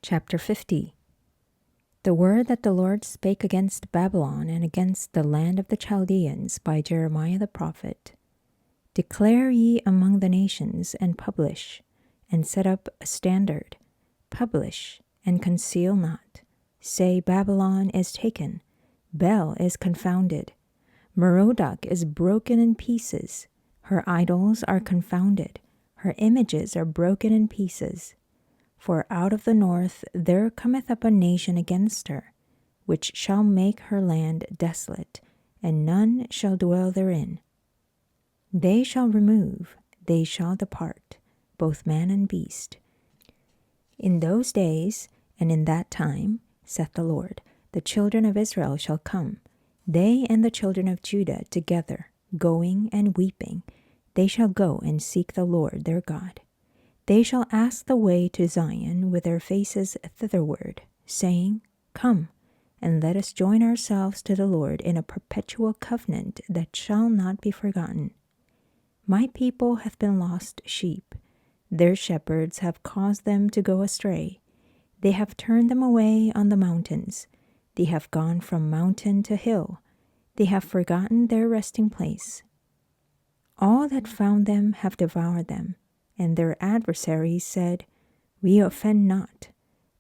Chapter 50. The word that the Lord spake against Babylon and against the land of the Chaldeans by Jeremiah the prophet. Declare ye among the nations, and publish, and set up a standard. Publish, and conceal not. Say, Babylon is taken, Bel is confounded, Merodach is broken in pieces, her idols are confounded, her images are broken in pieces. For out of the north there cometh up a nation against her, which shall make her land desolate, and none shall dwell therein. They shall remove, they shall depart, both man and beast. In those days and in that time, saith the Lord, the children of Israel shall come, they and the children of Judah together, going and weeping. They shall go and seek the Lord their God. They shall ask the way to Zion with their faces thitherward, saying, Come, and let us join ourselves to the Lord in a perpetual covenant that shall not be forgotten. My people hath been lost sheep. Their shepherds have caused them to go astray. They have turned them away on the mountains. They have gone from mountain to hill. They have forgotten their resting place. All that found them have devoured them. And their adversaries said, We offend not,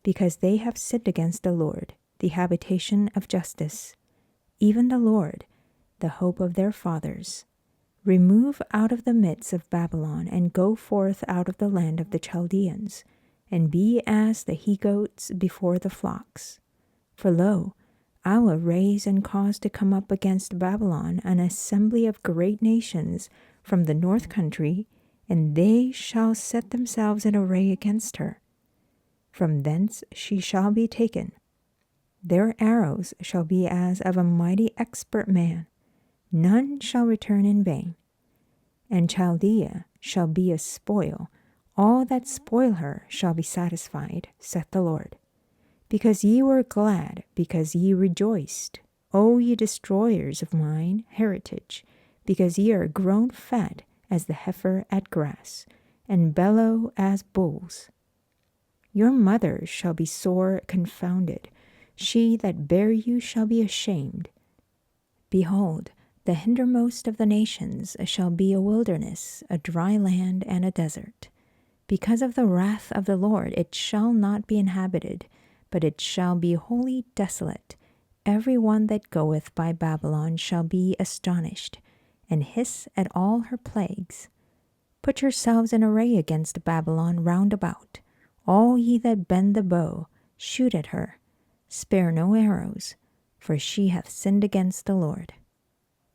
because they have sinned against the Lord, the habitation of justice, even the Lord, the hope of their fathers. Remove out of the midst of Babylon, and go forth out of the land of the Chaldeans, and be as the he-goats before the flocks. For lo, I will raise and cause to come up against Babylon an assembly of great nations from the north country, and they shall set themselves in array against her. From thence she shall be taken. Their arrows shall be as of a mighty expert man. None shall return in vain. And Chaldea shall be a spoil. All that spoil her shall be satisfied, saith the Lord. Because ye were glad, because ye rejoiced, O ye destroyers of mine heritage, because ye are grown fat, as the heifer at grass, and bellow as bulls. Your mother shall be sore confounded, she that bare you shall be ashamed. Behold, the hindermost of the nations shall be a wilderness, a dry land, and a desert. Because of the wrath of the Lord it shall not be inhabited, but it shall be wholly desolate. Every one that goeth by Babylon shall be astonished, and hiss at all her plagues. Put yourselves in array against Babylon round about. All ye that bend the bow, shoot at her. Spare no arrows, for she hath sinned against the Lord.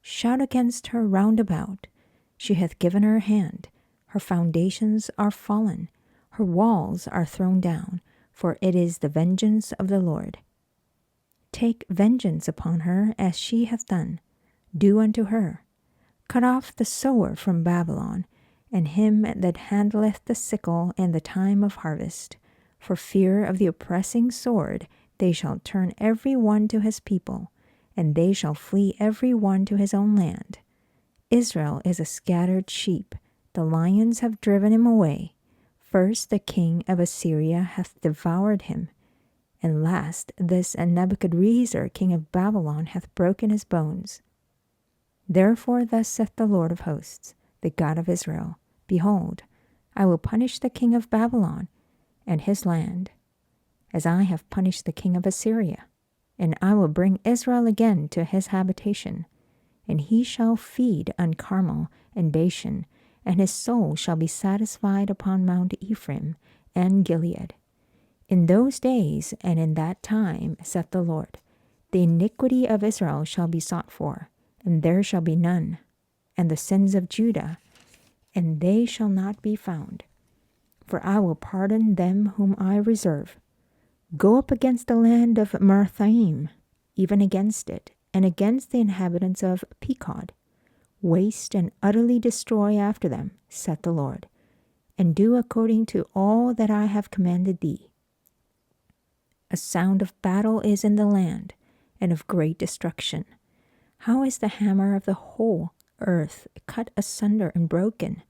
Shout against her round about. She hath given her hand. Her foundations are fallen. Her walls are thrown down, for it is the vengeance of the Lord. Take vengeance upon her as she hath done. Do unto her. Cut off the sower from Babylon, and him that handleth the sickle in the time of harvest. For fear of the oppressing sword, they shall turn every one to his people, and they shall flee every one to his own land. Israel is a scattered sheep. The lions have driven him away. First the king of Assyria hath devoured him, and last this Nebuchadrezzar king of Babylon hath broken his bones. Therefore thus saith the Lord of hosts, the God of Israel, Behold, I will punish the king of Babylon and his land, as I have punished the king of Assyria, and I will bring Israel again to his habitation, and he shall feed on Carmel and Bashan, and his soul shall be satisfied upon Mount Ephraim and Gilead. In those days and in that time, saith the Lord, the iniquity of Israel shall be sought for, and there shall be none, and the sins of Judah, and they shall not be found. For I will pardon them whom I reserve. Go up against the land of Merathaim, even against it, and against the inhabitants of Pekod. Waste and utterly destroy after them, saith the Lord, and do according to all that I have commanded thee. A sound of battle is in the land, and of great destruction. How is the hammer of the whole earth cut asunder and broken?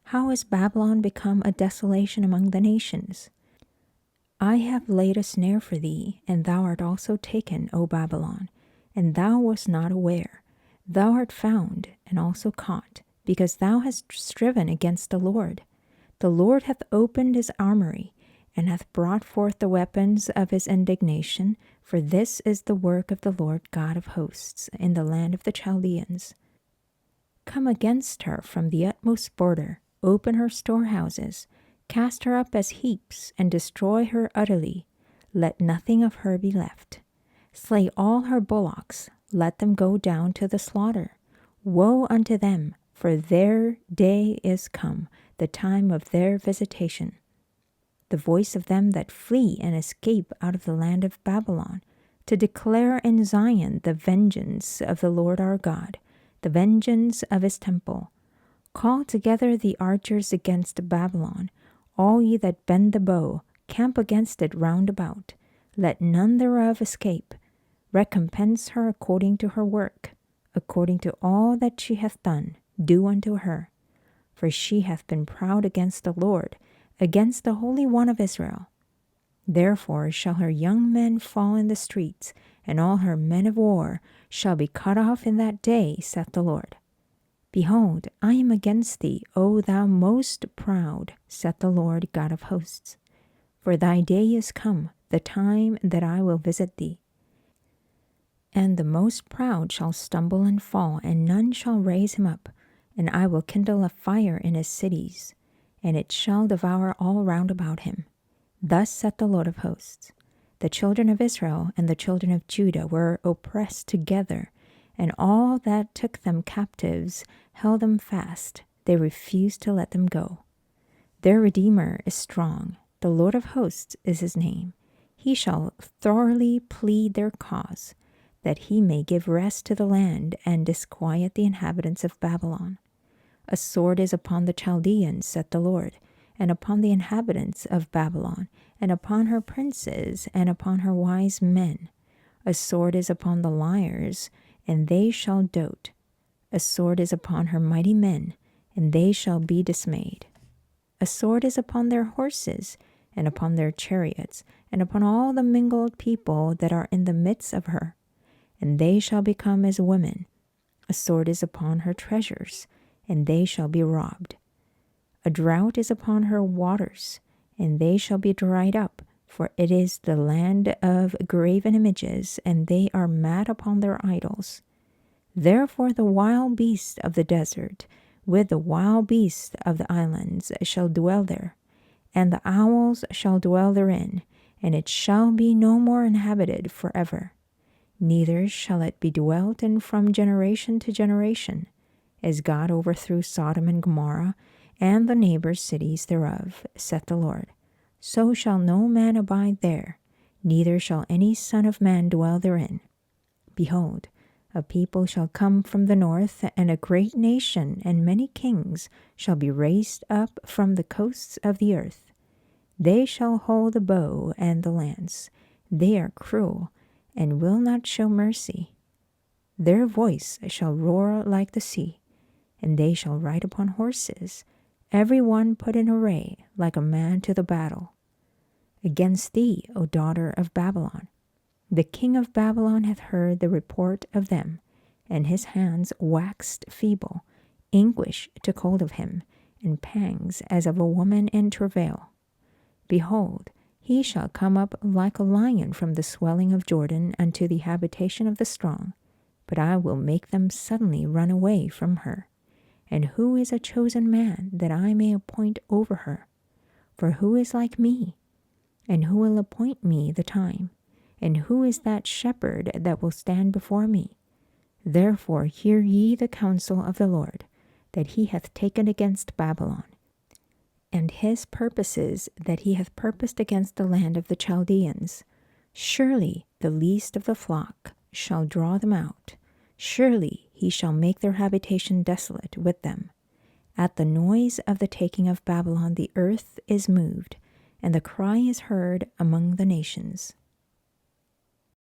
How is Babylon become a desolation among the nations? I have laid a snare for thee, and thou art also taken, O Babylon, and thou wast not aware. Thou art found, and also caught, because thou hast striven against the Lord. The Lord hath opened his armory, and hath brought forth the weapons of his indignation, for this is the work of the Lord God of hosts in the land of the Chaldeans. Come against her from the utmost border, open her storehouses, cast her up as heaps, and destroy her utterly. Let nothing of her be left. Slay all her bullocks, let them go down to the slaughter. Woe unto them, for their day is come, the time of their visitation. The voice of them that flee and escape out of the land of Babylon, to declare in Zion the vengeance of the Lord our God, the vengeance of his temple. Call together the archers against Babylon, all ye that bend the bow, camp against it round about. Let none thereof escape. Recompense her according to her work, according to all that she hath done, do unto her. For she hath been proud against the Lord, against the Holy One of Israel. Therefore shall her young men fall in the streets, and all her men of war shall be cut off in that day, saith the Lord. Behold, I am against thee, O thou most proud, saith the Lord God of hosts. For thy day is come, the time that I will visit thee. And the most proud shall stumble and fall, and none shall raise him up. And I will kindle a fire in his cities, and it shall devour all round about him. Thus saith the Lord of hosts. The children of Israel and the children of Judah were oppressed together, and all that took them captives held them fast. They refused to let them go. Their Redeemer is strong. The Lord of hosts is his name. He shall thoroughly plead their cause, that he may give rest to the land and disquiet the inhabitants of Babylon. A sword is upon the Chaldeans, saith the Lord, and upon the inhabitants of Babylon, and upon her princes, and upon her wise men. A sword is upon the liars, and they shall dote. A sword is upon her mighty men, and they shall be dismayed. A sword is upon their horses, and upon their chariots, and upon all the mingled people that are in the midst of her, and they shall become as women. A sword is upon her treasures, and they shall be robbed. A drought is upon her waters, and they shall be dried up, for it is the land of graven images, and they are mad upon their idols. Therefore the wild beasts of the desert, with the wild beasts of the islands, shall dwell there, and the owls shall dwell therein, and it shall be no more inhabited forever. Neither shall it be dwelt in from generation to generation, as God overthrew Sodom and Gomorrah, and the neighbor cities thereof, saith the Lord. So shall no man abide there, neither shall any son of man dwell therein. Behold, a people shall come from the north, and a great nation, and many kings shall be raised up from the coasts of the earth. They shall hold the bow and the lance. They are cruel, and will not show mercy. Their voice shall roar like the sea, and they shall ride upon horses, every one put in array like a man to the battle. Against thee, O daughter of Babylon, the king of Babylon hath heard the report of them, and his hands waxed feeble. Anguish took hold of him, and pangs as of a woman in travail. Behold, he shall come up like a lion from the swelling of Jordan unto the habitation of the strong, but I will make them suddenly run away from her. And who is a chosen man that I may appoint over her? For who is like me? And who will appoint me the time? And who is that shepherd that will stand before me? Therefore hear ye the counsel of the Lord, that he hath taken against Babylon, and his purposes that he hath purposed against the land of the Chaldeans. Surely the least of the flock shall draw them out. Surely he shall make their habitation desolate with them. At the noise of the taking of Babylon the earth is moved, and the cry is heard among the nations.